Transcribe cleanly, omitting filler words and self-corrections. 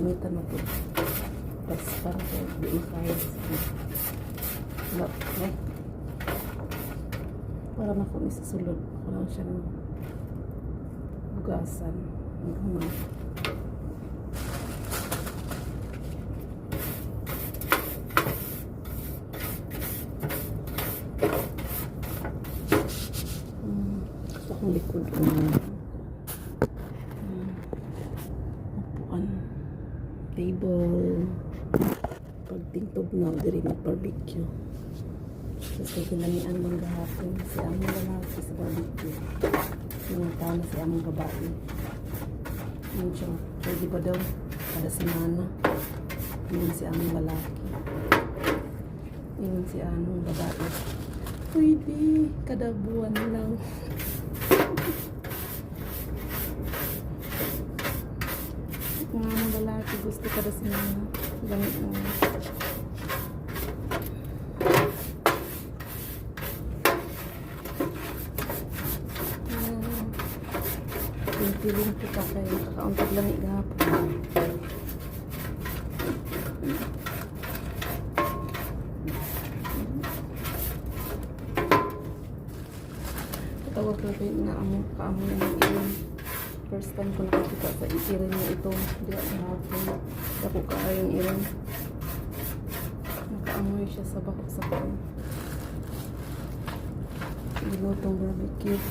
initan mo po. Tapos para ko, di makaya. Wala, eh. Para na ko isasulod. Ako lang siyang bugasan. Ang humang. Gusto kong likod. Upuan. Table. Pagtingtog na, diri mag-barbecue. Tapos kay kinamian mong gahapon si among lalaki sa barbecue. Sinunta na si among babae. Yun siya. Pwede ba daw? Kada semana. Yun si among lalaki. Yun si among babae. Pwede. Kada buwan lang. Kung among lalaki gusto kada semana. Ganit mo. Piling ko ka kayo. Kakauntag lang igahapon. Katawag ko kayo na kaamo na ng iyon. First time ko nakakita sa ikirin niya ito. Hindi ako hapon. Ako kaayong iyon. Nakaamoy siya sa bakok sa pan. Ilutong barbecue.